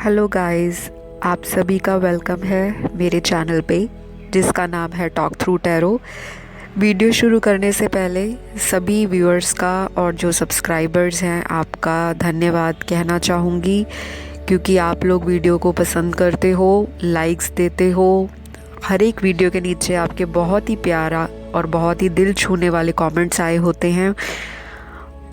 Hello guys, आप सभी का वेलकम है मेरे चैनल पे जिसका नाम है टॉक थ्रू टैरो। वीडियो शुरू करने से पहले सभी व्यूअर्स का और जो सब्सक्राइबर्स हैं आपका धन्यवाद कहना चाहूँगी, क्योंकि आप लोग वीडियो को पसंद करते हो, लाइक्स देते हो। हर एक वीडियो के नीचे आपके बहुत ही प्यारा और बहुत ही दिल छूने वाले कमेंट्स आए होते हैं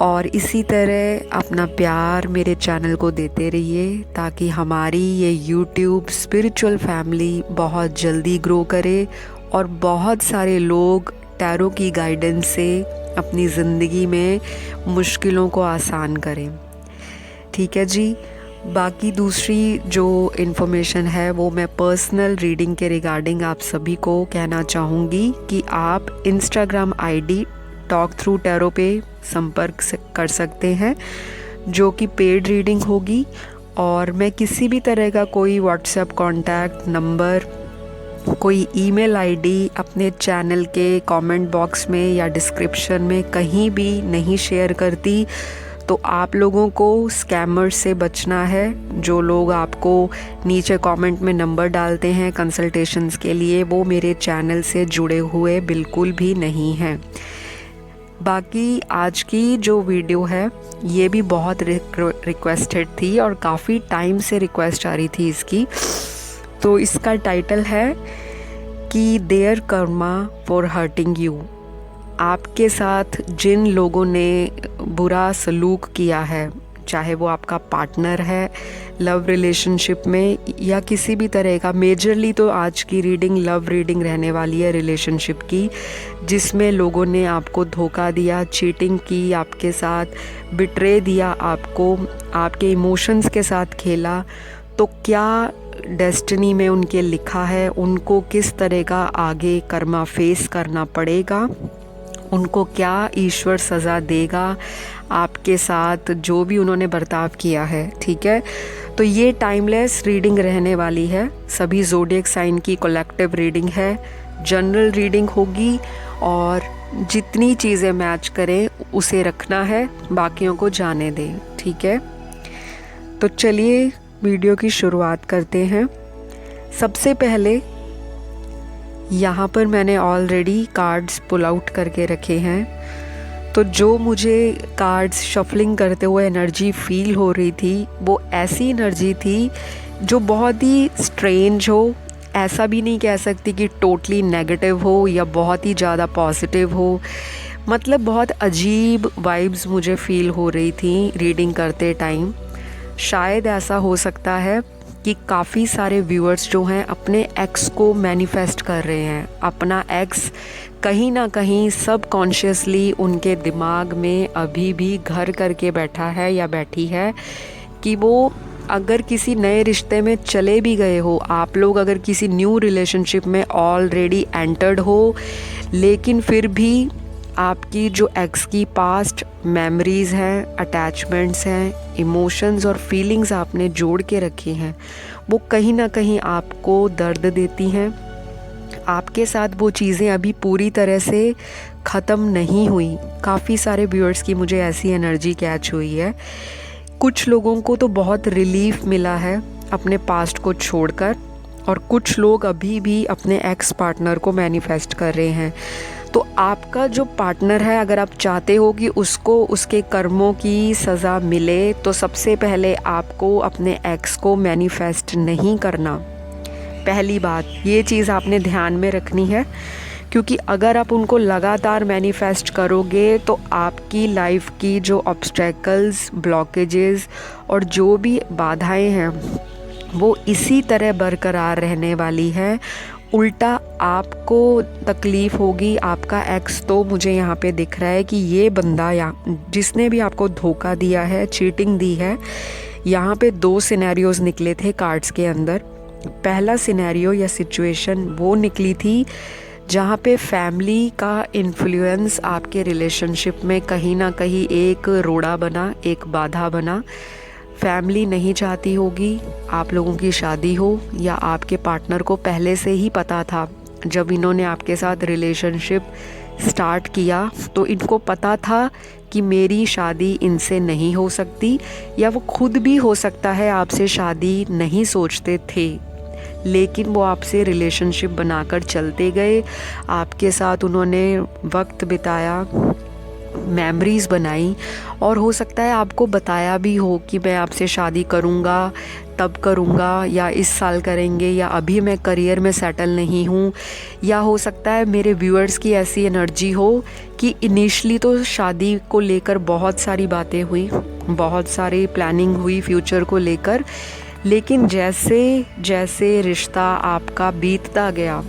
और इसी तरह अपना प्यार मेरे चैनल को देते रहिए ताकि हमारी ये यूट्यूब स्पिरिचुअल फैमिली बहुत जल्दी ग्रो करे और बहुत सारे लोग टैरो की गाइडेंस से अपनी ज़िंदगी में मुश्किलों को आसान करें। ठीक है जी। बाकी दूसरी जो इन्फॉर्मेशन है वो मैं पर्सनल रीडिंग के रिगार्डिंग आप सभी को कहना चाहूँगी कि आप Instagram ID talk through tarot पे संपर्क कर सकते हैं, जो कि पेड रीडिंग होगी। और मैं किसी भी तरह का कोई व्हाट्सएप कॉन्टैक्ट नंबर, कोई ईमेल आईडी अपने चैनल के कमेंट बॉक्स में या डिस्क्रिप्शन में कहीं भी नहीं शेयर करती। तो आप लोगों को स्कैमर से बचना है। जो लोग आपको नीचे कमेंट में नंबर डालते हैं कंसल्टेशंस के लिए, वो मेरे चैनल से जुड़े हुए बिल्कुल भी नहीं हैं। बाकी आज की जो वीडियो है ये भी बहुत रिक्वेस्टेड थी और काफ़ी टाइम से रिक्वेस्ट आ रही थी इसकी। तो इसका टाइटल है कि their karma for hurting you. आपके साथ जिन लोगों ने बुरा सलूक किया है, चाहे वो आपका पार्टनर है लव रिलेशनशिप में या किसी भी तरह का, मेजरली तो आज की रीडिंग लव रीडिंग रहने वाली है रिलेशनशिप की, जिसमें लोगों ने आपको धोखा दिया, चीटिंग की आपके साथ, बिट्रे दिया आपको, आपके इमोशंस के साथ खेला। तो क्या डेस्टिनी में उनके लिखा है, उनको किस तरह का आगे कर्मा फेस करना पड़ेगा, उनको क्या ईश्वर सज़ा देगा आपके साथ जो भी उन्होंने बर्ताव किया है। ठीक है, तो ये टाइमलेस रीडिंग रहने वाली है। सभी ज़ोडिएक साइन की कलेक्टिव रीडिंग है, जनरल रीडिंग होगी और जितनी चीज़ें मैच करें उसे रखना है, बाकियों को जाने दें। ठीक है, तो चलिए वीडियो की शुरुआत करते हैं। सबसे पहले यहाँ पर मैंने ऑलरेडी कार्ड्स पुल आउट करके रखे हैं। तो जो मुझे कार्ड्स शफलिंग करते हुए एनर्जी फील हो रही थी वो ऐसी एनर्जी थी जो बहुत ही स्ट्रेंज हो। ऐसा भी नहीं कह सकती कि टोटली नेगेटिव हो या बहुत ही ज़्यादा पॉजिटिव हो, मतलब बहुत अजीब वाइब्स मुझे फील हो रही थी रीडिंग करते टाइम। शायद ऐसा हो सकता है कि काफ़ी सारे व्यूअर्स जो हैं अपने एक्स को मैनिफेस्ट कर रहे हैं। अपना एक्स कहीं ना कहीं सबकॉन्शियसली उनके दिमाग में अभी भी घर करके बैठा है या बैठी है कि वो अगर किसी नए रिश्ते में चले भी गए हो, आप लोग अगर किसी न्यू रिलेशनशिप में ऑलरेडी एंटर्ड हो, लेकिन फिर भी आपकी जो एक्स की पास्ट मेमोरीज़ हैं, अटैचमेंट्स हैं, इमोशंस और फीलिंग्स आपने जोड़ के रखी हैं, वो कहीं ना कहीं आपको दर्द देती हैं। आपके साथ वो चीज़ें अभी पूरी तरह से ख़त्म नहीं हुई। काफ़ी सारे व्यूअर्स की मुझे ऐसी एनर्जी कैच हुई है। कुछ लोगों को तो बहुत रिलीफ मिला है अपने पास्ट को छोड़कर, और कुछ लोग अभी भी अपने एक्स पार्टनर को मैनिफेस्ट कर रहे हैं। तो आपका जो पार्टनर है, अगर आप चाहते हो कि उसको उसके कर्मों की सज़ा मिले, तो सबसे पहले आपको अपने एक्स को मैनिफेस्ट नहीं करना। पहली बात ये चीज़ आपने ध्यान में रखनी है, क्योंकि अगर आप उनको लगातार मैनिफेस्ट करोगे तो आपकी लाइफ की जो ऑब्स्टेकल्स, ब्लॉकेजेस और जो भी बाधाएं हैं वो इसी तरह बरकरार रहने वाली है। उल्टा आपको तकलीफ़ होगी। आपका एक्स तो मुझे यहाँ पे दिख रहा है कि ये बंदा या जिसने भी आपको धोखा दिया है, चीटिंग दी है, यहाँ पे 2 सिनेरियोज़ निकले थे कार्ड्स के अंदर। पहला सिनेरियो या सिचुएशन वो निकली थी जहाँ पे फैमिली का इन्फ्लुएंस आपके रिलेशनशिप में कहीं ना कहीं एक रोड़ा बना, एक बाधा बना। फैमिली नहीं चाहती होगी आप लोगों की शादी हो, या आपके पार्टनर को पहले से ही पता था जब इन्होंने आपके साथ रिलेशनशिप स्टार्ट किया, तो इनको पता था कि मेरी शादी इनसे नहीं हो सकती, या वो खुद भी हो सकता है आपसे शादी नहीं सोचते थे, लेकिन वो आपसे रिलेशनशिप बनाकर चलते गए, आपके साथ उन्होंने वक्त बिताया, मेमोरीज़ बनाई, और हो सकता है आपको बताया भी हो कि मैं आपसे शादी करूँगा, तब करूँगा, या इस साल करेंगे, या अभी मैं करियर में सेटल नहीं हूँ। या हो सकता है मेरे व्यूअर्स की ऐसी एनर्जी हो कि इनिशियली तो शादी को लेकर बहुत सारी बातें हुई, बहुत सारी प्लानिंग हुई फ्यूचर को लेकर, लेकिन जैसे जैसे रिश्ता आपका बीतता गया,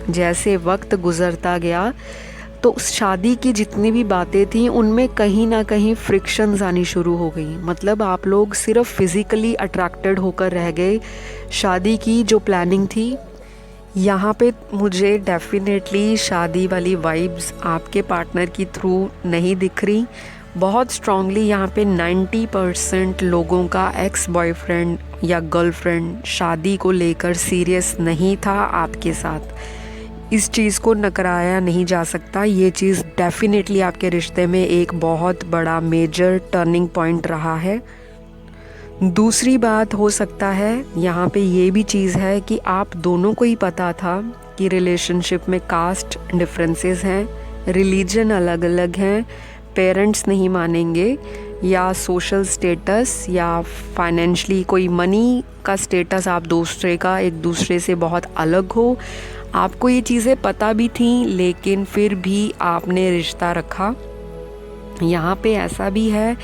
जैसे वक्त गुज़रता गया, तो उस शादी की जितनी भी बातें थी उनमें कहीं ना कहीं फ्रिक्शंस आनी शुरू हो गई। मतलब आप लोग सिर्फ फिज़िकली अट्रैक्टेड होकर रह गए, शादी की जो प्लानिंग थी यहाँ पे मुझे डेफिनेटली शादी वाली वाइब्स आपके पार्टनर की थ्रू नहीं दिख रही। बहुत स्ट्रांगली यहाँ पे 90% लोगों का एक्स बॉयफ्रेंड या गर्लफ्रेंड शादी को लेकर सीरियस नहीं था आपके साथ। इस चीज़ को नकराया नहीं जा सकता, ये चीज़ डेफिनेटली आपके रिश्ते में एक बहुत बड़ा मेजर टर्निंग पॉइंट रहा है। दूसरी बात हो सकता है यहाँ पे ये भी चीज़ है कि आप दोनों को ही पता था कि रिलेशनशिप में कास्ट डिफरेंसेस हैं, रिलीजन अलग अलग हैं, पेरेंट्स नहीं मानेंगे, या सोशल स्टेटस या फाइनेंशली कोई मनी का स्टेटस आप दूसरे का एक दूसरे से बहुत अलग हो। आपको ये चीज़ें पता भी थी, लेकिन फिर भी आपने रिश्ता रखा। यहाँ पे ऐसा भी है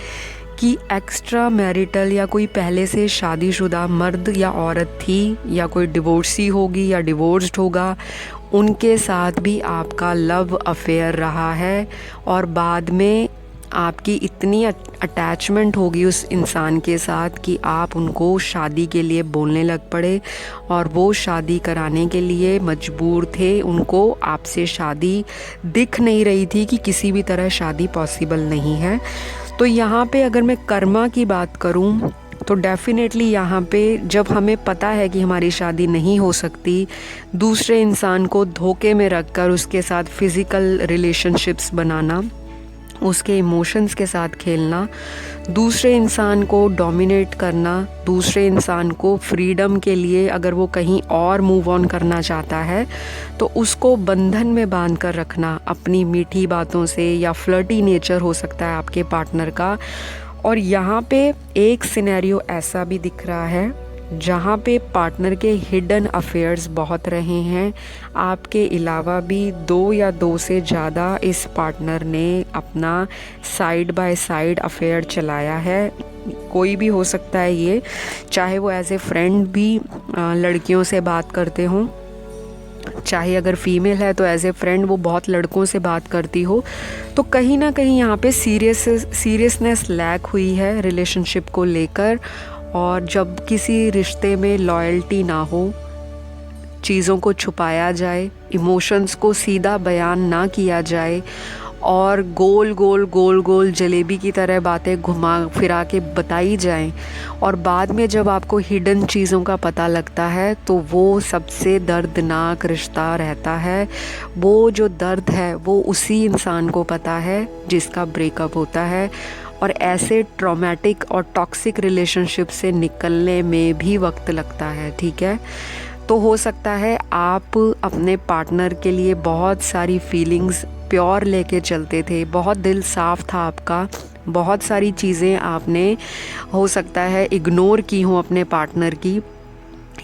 कि एक्स्ट्रा मैरिटल या कोई पहले से शादीशुदा मर्द या औरत थी, या कोई डिवोर्सी होगी या डिवोर्स्ड होगा, उनके साथ भी आपका लव अफेयर रहा है, और बाद में आपकी इतनी अटैचमेंट होगी उस इंसान के साथ कि आप उनको शादी के लिए बोलने लग पड़े, और वो शादी कराने के लिए मजबूर थे। उनको आपसे शादी दिख नहीं रही थी कि किसी भी तरह शादी पॉसिबल नहीं है। तो यहाँ पे अगर मैं कर्मा की बात करूँ तो डेफिनेटली यहाँ पे जब हमें पता है कि हमारी शादी नहीं हो सकती, दूसरे इंसान को धोखे में रखकर उसके साथ फिज़िकल रिलेशनशिप्स बनाना, उसके इमोशंस के साथ खेलना, दूसरे इंसान को डोमिनेट करना, दूसरे इंसान को फ्रीडम के लिए अगर वो कहीं और मूव ऑन करना चाहता है तो उसको बंधन में बांध कर रखना अपनी मीठी बातों से, या फ्लर्टी नेचर हो सकता है आपके पार्टनर का। और यहाँ पे एक सिनेरियो ऐसा भी दिख रहा है जहाँ पे पार्टनर के हिडन अफेयर्स बहुत रहे हैं। आपके अलावा भी 2 या 2 से ज़्यादा इस पार्टनर ने अपना साइड बाय साइड अफेयर चलाया है। कोई भी हो सकता है ये, चाहे वो एज ए फ्रेंड भी लड़कियों से बात करते हों, चाहे अगर फीमेल है तो एज ए फ्रेंड वो बहुत लड़कों से बात करती हो। तो कहीं ना कहीं यहाँ पे सीरियसनेस लैक हुई है रिलेशनशिप को लेकर। और जब किसी रिश्ते में लॉयल्टी ना हो, चीज़ों को छुपाया जाए, इमोशंस को सीधा बयान ना किया जाए, और गोल गोल जलेबी की तरह बातें घुमा फिरा के बताई जाएं, और बाद में जब आपको हिडन चीज़ों का पता लगता है तो वो सबसे दर्दनाक रिश्ता रहता है। वो जो दर्द है वो उसी इंसान को पता है जिसका ब्रेकअप होता है, और ऐसे ट्रॉमेटिक और टॉक्सिक रिलेशनशिप से निकलने में भी वक्त लगता है। ठीक है, तो हो सकता है आप अपने पार्टनर के लिए बहुत सारी फीलिंग्स प्योर लेके चलते थे, बहुत दिल साफ़ था आपका, बहुत सारी चीज़ें आपने हो सकता है इग्नोर की हों अपने पार्टनर की,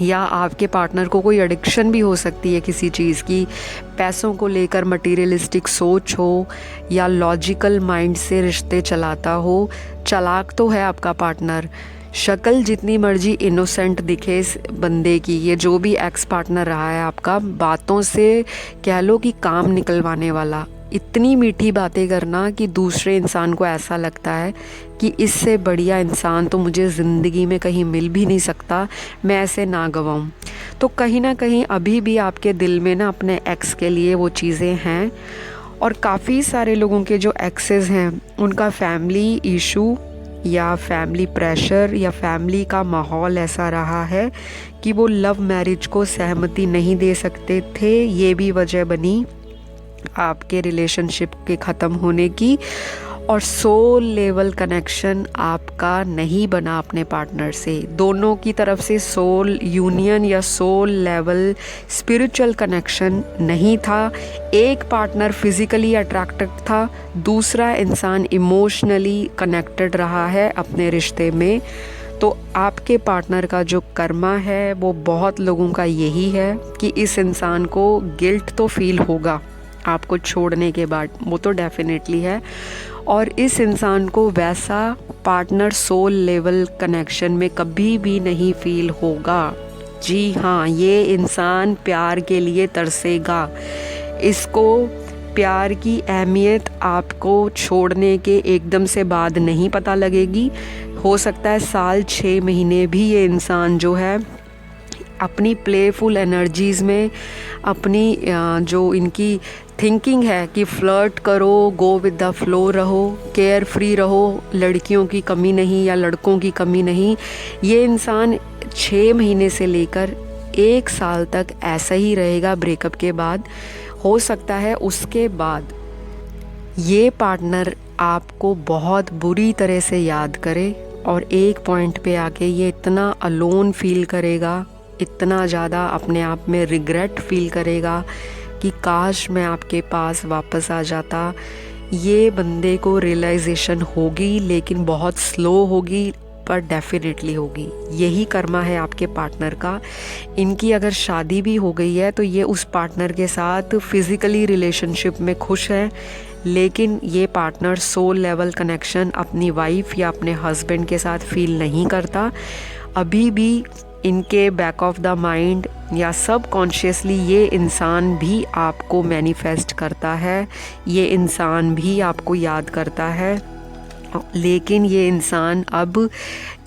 या आपके पार्टनर को कोई एडिक्शन भी हो सकती है किसी चीज़ की, पैसों को लेकर मटीरियलिस्टिक सोच हो, या लॉजिकल माइंड से रिश्ते चलाता हो। चालाक तो है आपका पार्टनर, शक्ल जितनी मर्जी इनोसेंट दिखे इस बंदे की, ये जो भी एक्स पार्टनर रहा है आपका, बातों से कह लो कि काम निकलवाने वाला, इतनी मीठी बातें करना कि दूसरे इंसान को ऐसा लगता है कि इससे बढ़िया इंसान तो मुझे ज़िंदगी में कहीं मिल भी नहीं सकता, मैं ऐसे ना गवाऊं। तो कहीं ना कहीं अभी भी आपके दिल में ना अपने एक्स के लिए वो चीज़ें हैं। और काफ़ी सारे लोगों के जो एक्सेस हैं उनका फैमिली इशू या फैमिली प्रेशर या फैमिली का माहौल ऐसा रहा है कि वो लव मैरिज को सहमति नहीं दे सकते थे। ये भी वजह बनी आपके रिलेशनशिप के ख़त्म होने की। और सोल लेवल कनेक्शन आपका नहीं बना अपने पार्टनर से। दोनों की तरफ से सोल यूनियन या सोल लेवल स्पिरिचुअल कनेक्शन नहीं था। एक पार्टनर फिज़िकली अट्रैक्टेड था, दूसरा इंसान इमोशनली कनेक्टेड रहा है अपने रिश्ते में। तो आपके पार्टनर का जो कर्मा है वो बहुत लोगों का यही है कि इस इंसान को गिल्ट तो फील होगा आपको छोड़ने के बाद, वो तो डेफिनेटली है। और इस इंसान को वैसा पार्टनर सोल लेवल कनेक्शन में कभी भी नहीं फील होगा। जी हाँ, ये इंसान प्यार के लिए तरसेगा। इसको प्यार की अहमियत आपको छोड़ने के एकदम से बाद नहीं पता लगेगी। हो सकता है साल 6 महीने भी ये इंसान जो है अपनी प्लेफुल एनर्जीज़ में, अपनी जो इनकी थिंकिंग है कि फ्लर्ट करो, गो विद द फ्लो रहो, केयर फ्री रहो, लड़कियों की कमी नहीं या लड़कों की कमी नहीं, ये इंसान 6 महीने से लेकर 1 साल तक ऐसा ही रहेगा ब्रेकअप के बाद। हो सकता है उसके बाद ये पार्टनर आपको बहुत बुरी तरह से याद करे और एक पॉइंट पे आके ये इतना अलोन फील करेगा, इतना ज़्यादा अपने आप में रिग्रेट फील करेगा कि काश मैं आपके पास वापस आ जाता। ये बंदे को रियलाइजेशन होगी, लेकिन बहुत स्लो होगी, पर डेफिनेटली होगी। यही कर्मा है आपके पार्टनर का। इनकी अगर शादी भी हो गई है तो ये उस पार्टनर के साथ फिज़िकली रिलेशनशिप में खुश है, लेकिन ये पार्टनर सोल लेवल कनेक्शन अपनी वाइफ या अपने हस्बैंड के साथ फील नहीं करता। अभी भी इनके बैक ऑफ द माइंड या सब कॉन्शियसली ये इंसान भी आपको मैनिफेस्ट करता है, ये इंसान भी आपको याद करता है, लेकिन ये इंसान अब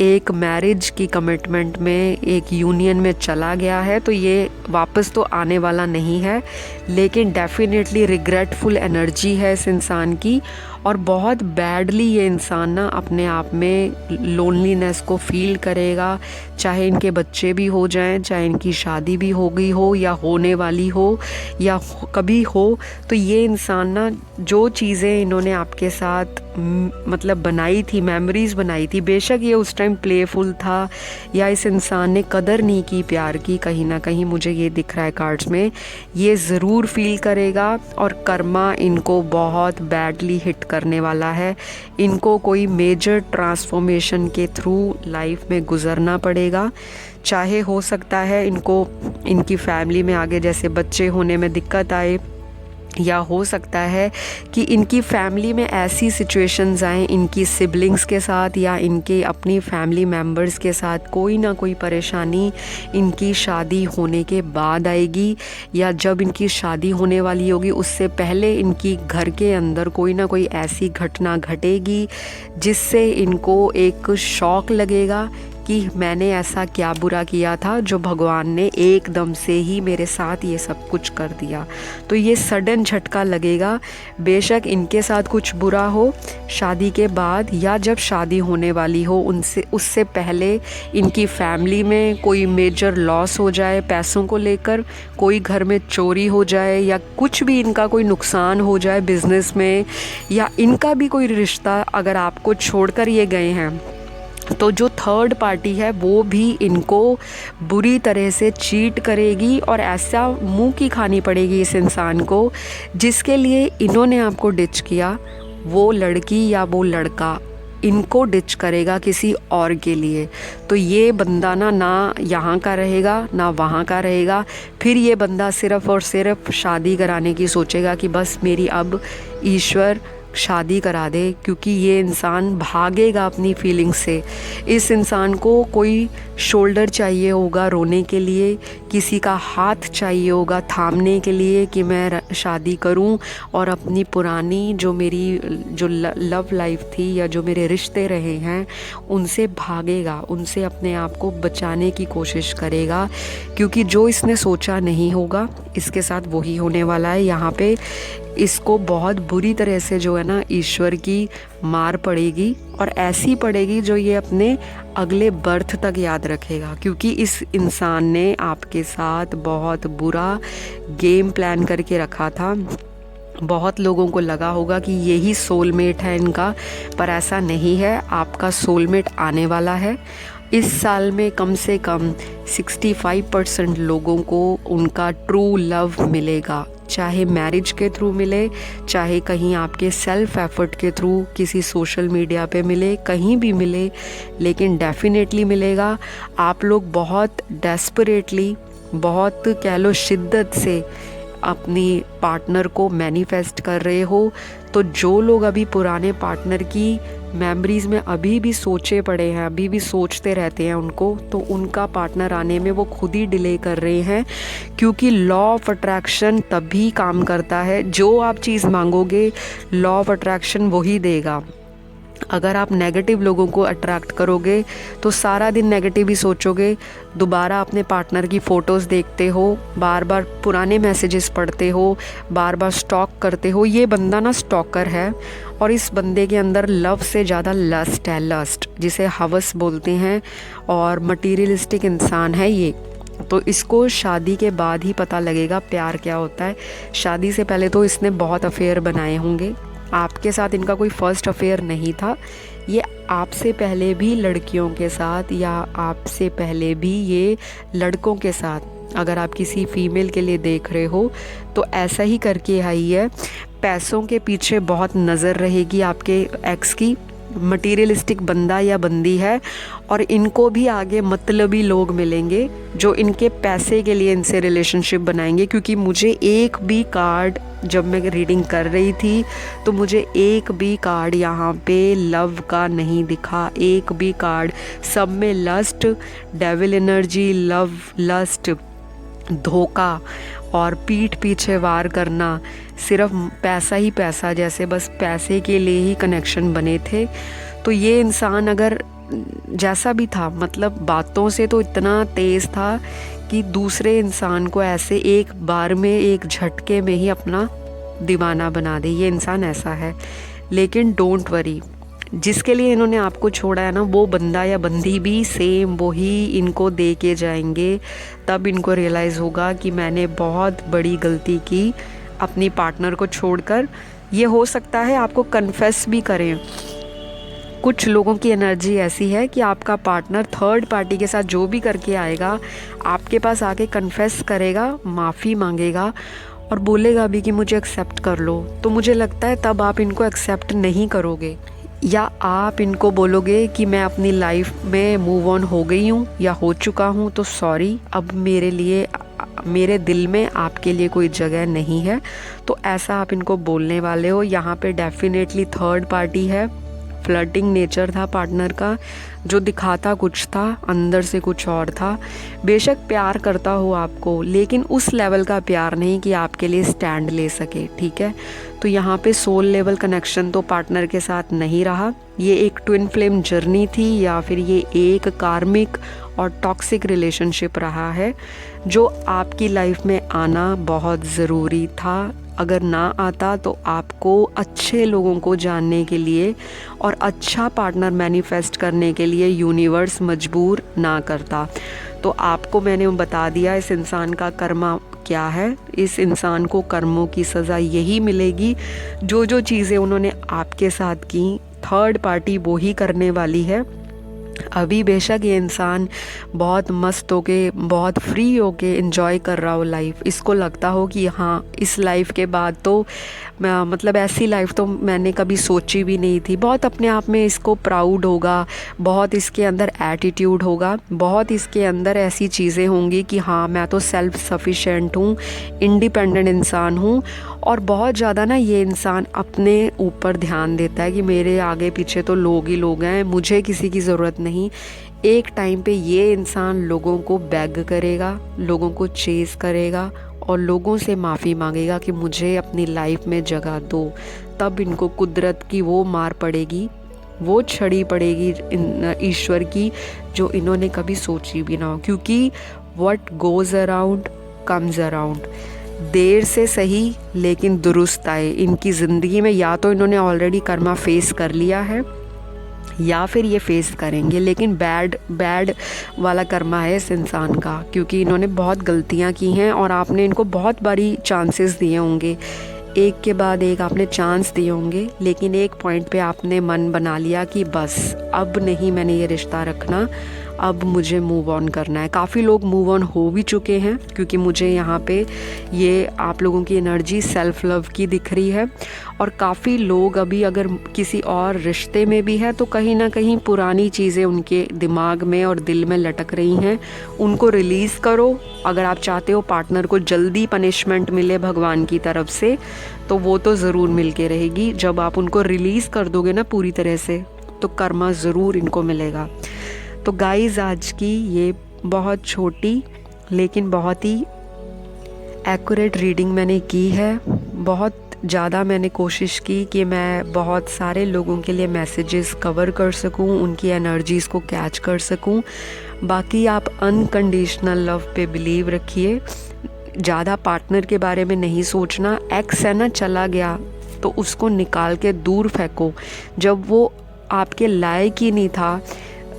एक मैरिज की कमिटमेंट में, एक यूनियन में चला गया है, तो ये वापस तो आने वाला नहीं है। लेकिन डेफिनेटली रिग्रेटफुल एनर्जी है इस इंसान की, और बहुत बैडली ये इंसान ना अपने आप में लोनलीनेस को फील करेगा। चाहे इनके बच्चे भी हो जाएं, चाहे इनकी शादी भी हो गई हो या होने वाली हो या कभी हो, तो ये इंसान ना जो चीज़ें इन्होंने आपके साथ मतलब बनाई थी, मेमोरीज़ बनाई थी, बेशक ये उस टाइम प्लेफुल था या इस इंसान ने कदर नहीं की प्यार की, कहीं ना कहीं मुझे ये दिख रहा है कार्ड्स में, ये ज़रूर फील करेगा। और कर्मा इनको बहुत बैडली हिट करने वाला है। इनको कोई मेजर ट्रांसफॉर्मेशन के थ्रू लाइफ में गुजरना पड़ेगा। चाहे हो सकता है इनको इनकी फैमिली में आगे जैसे बच्चे होने में दिक्कत आए, या हो सकता है कि इनकी फैमिली में ऐसी सिचुएशंस आएँ इनकी सिबलिंग्स के साथ या इनके अपनी फैमिली मेम्बर्स के साथ, कोई ना कोई परेशानी इनकी शादी होने के बाद आएगी, या जब इनकी शादी होने वाली होगी उससे पहले इनकी घर के अंदर कोई ना कोई ऐसी घटना घटेगी जिससे इनको एक शॉक लगेगा कि मैंने ऐसा क्या बुरा किया था जो भगवान ने एकदम से ही मेरे साथ ये सब कुछ कर दिया। तो ये सडन झटका लगेगा। बेशक इनके साथ कुछ बुरा हो शादी के बाद या जब शादी होने वाली हो, उससे पहले इनकी फैमिली में कोई मेजर लॉस हो जाए, पैसों को लेकर कोई घर में चोरी हो जाए, या कुछ भी इनका कोई नुकसान हो जाए बिज़नेस में, या इनका भी कोई रिश्ता अगर आपको छोड़कर ये गए हैं तो जो थर्ड पार्टी है वो भी इनको बुरी तरह से चीट करेगी और ऐसा मुंह की खानी पड़ेगी इस इंसान को जिसके लिए इन्होंने आपको डिच किया। वो लड़की या वो लड़का इनको डिच करेगा किसी और के लिए, तो ये बंदा ना यहाँ का रहेगा ना वहाँ का रहेगा। फिर ये बंदा सिर्फ़ और सिर्फ शादी कराने की सोचेगा कि बस मेरी अब ईश्वर शादी करा दे, क्योंकि ये इंसान भागेगा अपनी फीलिंग से। इस इंसान को कोई शोल्डर चाहिए होगा रोने के लिए, किसी का हाथ चाहिए होगा थामने के लिए कि मैं शादी करूं और अपनी पुरानी जो मेरी जो लव लाइफ थी या जो मेरे रिश्ते रहे हैं उनसे भागेगा, उनसे अपने आप को बचाने की कोशिश करेगा, क्योंकि जो इसने सोचा नहीं होगा इसके साथ वही होने वाला है। यहाँ पे इसको बहुत बुरी तरह से जो है ना ईश्वर की मार पड़ेगी, और ऐसी पड़ेगी जो ये अपने अगले बर्थ तक याद रखेगा, क्योंकि इस इंसान ने आपके साथ बहुत बुरा गेम प्लान करके रखा था। बहुत लोगों को लगा होगा कि यही सोलमेट है इनका, पर ऐसा नहीं है। आपका सोलमेट आने वाला है। इस साल में कम से कम 65% लोगों को उनका ट्रू लव मिलेगा, चाहे मैरिज के थ्रू मिले, चाहे कहीं आपके सेल्फ एफर्ट के थ्रू किसी सोशल मीडिया पे मिले, कहीं भी मिले, लेकिन डेफिनेटली मिलेगा। आप लोग बहुत डेस्परेटली, बहुत कह लो शिद्दत से अपनी पार्टनर को मैनिफेस्ट कर रहे हो। तो जो लोग अभी पुराने पार्टनर की मेमोरीज़ में अभी भी सोचे पड़े हैं, अभी भी सोचते रहते हैं उनको, तो उनका पार्टनर आने में वो खुद ही डिले कर रहे हैं, क्योंकि लॉ ऑफ अट्रैक्शन तभी काम करता है। जो आप चीज़ मांगोगे लॉ ऑफ अट्रैक्शन वही देगा। अगर आप नेगेटिव लोगों को अट्रैक्ट करोगे तो सारा दिन नेगेटिव ही सोचोगे, दोबारा अपने पार्टनर की फ़ोटोज़ देखते हो, बार बार पुराने मैसेजेस पढ़ते हो, बार बार स्टॉक करते हो। ये बंदा ना स्टॉकर है, और इस बंदे के अंदर लव से ज़्यादा लस्ट है, लस्ट जिसे हवस बोलते हैं, और मटीरियलिस्टिक इंसान है ये। तो इसको शादी के बाद ही पता लगेगा प्यार क्या होता है। शादी से पहले तो इसने बहुत अफेयर बनाए होंगे। आपके साथ इनका कोई फर्स्ट अफेयर नहीं था। ये आपसे पहले भी लड़कियों के साथ, या आपसे पहले भी ये लड़कों के साथ, अगर आप किसी फीमेल के लिए देख रहे हो तो ऐसा ही करके आई है। पैसों के पीछे बहुत नज़र रहेगी आपके एक्स की। मटीरियलिस्टिक बंदा या बंदी है, और इनको भी आगे मतलबी लोग मिलेंगे जो इनके पैसे के लिए इनसे रिलेशनशिप बनाएंगे। क्योंकि मुझे एक भी कार्ड, जब मैं रीडिंग कर रही थी तो मुझे एक भी कार्ड यहाँ पे लव का नहीं दिखा, एक भी कार्ड। सब में lust, devil energy, love, lust, धोखा और पीठ पीछे वार करना, सिर्फ पैसा ही पैसा, जैसे बस पैसे के लिए ही कनेक्शन बने थे। तो ये इंसान अगर जैसा भी था, मतलब बातों से तो इतना तेज़ था कि दूसरे इंसान को ऐसे एक बार में, एक झटके में ही अपना दीवाना बना दे। ये इंसान ऐसा है। लेकिन डोंट वरी, जिसके लिए इन्होंने आपको छोड़ा है ना, वो बंदा या बंदी भी सेम वही इनको दे के जाएंगे। तब इनको रियलाइज़ होगा कि मैंने बहुत बड़ी गलती की अपनी पार्टनर को छोड़कर। ये हो सकता है आपको कन्फेस भी करें। कुछ लोगों की एनर्जी ऐसी है कि आपका पार्टनर थर्ड पार्टी के साथ जो भी करके आएगा, आपके पास आके कन्फेस करेगा, माफ़ी मांगेगा और बोलेगा भी कि मुझे एक्सेप्ट कर लो। तो मुझे लगता है तब आप इनको एक्सेप्ट नहीं करोगे, या आप इनको बोलोगे कि मैं अपनी लाइफ में मूव ऑन हो गई हूँ या हो चुका हूँ, तो सॉरी, अब मेरे लिए, मेरे दिल में आपके लिए कोई जगह नहीं है। तो ऐसा आप इनको बोलने वाले हो। यहाँ पे डेफिनेटली थर्ड पार्टी है। फ्लर्टिंग नेचर था पार्टनर का, जो दिखाता कुछ था, अंदर से कुछ और था। बेशक प्यार करता हो आपको, लेकिन उस लेवल का प्यार नहीं कि आपके लिए स्टैंड ले सके, ठीक है। तो यहाँ पे सोल लेवल कनेक्शन तो पार्टनर के साथ नहीं रहा। ये एक ट्विन फ्लेम जर्नी थी, या फिर ये एक कार्मिक और टॉक्सिक रिलेशनशिप रहा है, जो आपकी लाइफ में आना बहुत ज़रूरी था। अगर ना आता तो आपको अच्छे लोगों को जानने के लिए और अच्छा पार्टनर मैनिफेस्ट करने के लिए यूनिवर्स मजबूर ना करता। तो आपको मैंने बता दिया इस इंसान का कर्मा क्या है। इस इंसान को कर्मों की सज़ा यही मिलेगी। जो जो चीज़ें उन्होंने आपके साथ की, थर्ड पार्टी वो ही करने वाली है। अभी बेशक ये इंसान बहुत मस्त होके, बहुत फ्री होके एंजॉय कर रहा हो लाइफ। इसको लगता हो कि हाँ, इस लाइफ के बाद तो मतलब ऐसी लाइफ तो मैंने कभी सोची भी नहीं थी। बहुत अपने आप में इसको प्राउड होगा, बहुत इसके अंदर एटीट्यूड होगा, बहुत इसके अंदर ऐसी चीज़ें होंगी कि हाँ, मैं तो सेल्फ सफिशेंट हूँ, इंडिपेंडेंट इंसान हूँ। और बहुत ज़्यादा ना ये इंसान अपने ऊपर ध्यान देता है कि मेरे आगे पीछे तो लोग ही लोग हैं, मुझे किसी की ज़रूरत नहीं। एक टाइम पे ये इंसान लोगों को बैग करेगा, लोगों को चेज़ करेगा और लोगों से माफ़ी मांगेगा कि मुझे अपनी लाइफ में जगह दो। तब इनको कुदरत की वो मार पड़ेगी, वो छड़ी पड़ेगी ईश्वर की, जो इन्होंने कभी सोची भी ना हो। क्योंकि what goes around comes around. देर से सही लेकिन दुरुस्त आए इनकी ज़िंदगी में। या तो इन्होंने ऑलरेडी कर्मा फेस कर लिया है, या फिर ये फेस करेंगे, लेकिन बैड वाला कर्मा है इस इंसान का, क्योंकि इन्होंने बहुत गलतियां की हैं और आपने इनको बहुत बारी चांसेस दिए होंगे। एक के बाद एक आपने चांस दिए होंगे, लेकिन एक पॉइंट पे आपने मन बना लिया कि बस अब नहीं मैंने ये रिश्ता रखना, अब मुझे मूव ऑन करना है। काफ़ी लोग मूव ऑन हो भी चुके हैं, क्योंकि मुझे यहाँ पे ये आप लोगों की एनर्जी सेल्फ लव की दिख रही है। और काफ़ी लोग अभी अगर किसी और रिश्ते में भी है तो कहीं ना कहीं पुरानी चीज़ें उनके दिमाग में और दिल में लटक रही हैं, उनको रिलीज़ करो। अगर आप चाहते हो पार्टनर को जल्दी पनिशमेंट मिले भगवान की तरफ से, तो वो तो ज़रूर मिल के रहेगी। जब आप उनको रिलीज़ कर दोगे ना पूरी तरह से, तो कर्मा ज़रूर इनको मिलेगा। तो गाइज़, आज की ये बहुत छोटी लेकिन बहुत ही एक्यूरेट रीडिंग मैंने की है। बहुत ज़्यादा मैंने कोशिश की कि मैं बहुत सारे लोगों के लिए मैसेजेस कवर कर सकूं, उनकी एनर्जीज़ को कैच कर सकूं। बाकी आप अनकंडीशनल लव पे बिलीव रखिए, ज़्यादा पार्टनर के बारे में नहीं सोचना। एक्स है ना, चला गया तो उसको निकाल के दूर फेंको। जब वो आपके लायक ही नहीं था,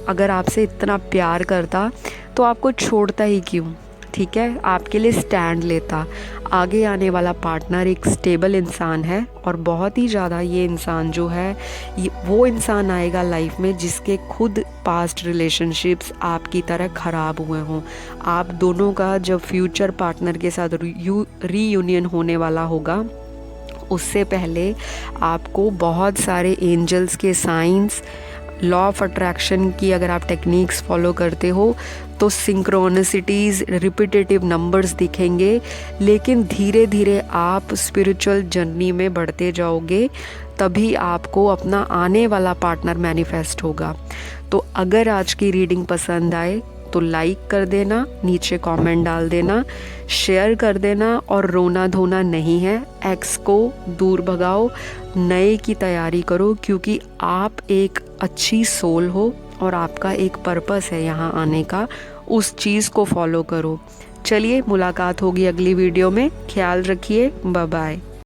अगर आपसे इतना प्यार करता तो आपको छोड़ता ही क्यों, ठीक है? आपके लिए स्टैंड लेता। आगे आने वाला पार्टनर एक स्टेबल इंसान है, और बहुत ही ज़्यादा ये इंसान जो है, वो इंसान आएगा लाइफ में जिसके खुद पास्ट रिलेशनशिप्स आपकी तरह ख़राब हुए हों। आप दोनों का जब फ्यूचर पार्टनर के साथ रीयूनियन होने वाला होगा, उससे पहले आपको बहुत सारे एंजल्स के साइंस, लॉ ऑफ अट्रैक्शन की अगर आप टेक्निक्स फॉलो करते हो तो सिंक्रोनिसिटीज़, रिपीटेटिव नंबर्स दिखेंगे। लेकिन धीरे धीरे आप स्पिरिचुअल जर्नी में बढ़ते जाओगे, तभी आपको अपना आने वाला पार्टनर मैनिफेस्ट होगा। तो अगर आज की रीडिंग पसंद आए तो लाइक कर देना, नीचे कमेंट डाल देना, शेयर कर देना, और रोना धोना नहीं है। एक्स को दूर भगाओ, नए की तैयारी करो, क्योंकि आप एक अच्छी सोल हो और आपका एक पर्पस है यहाँ आने का। उस चीज़ को फॉलो करो। चलिए, मुलाकात होगी अगली वीडियो में। ख्याल रखिए, बाय बाय।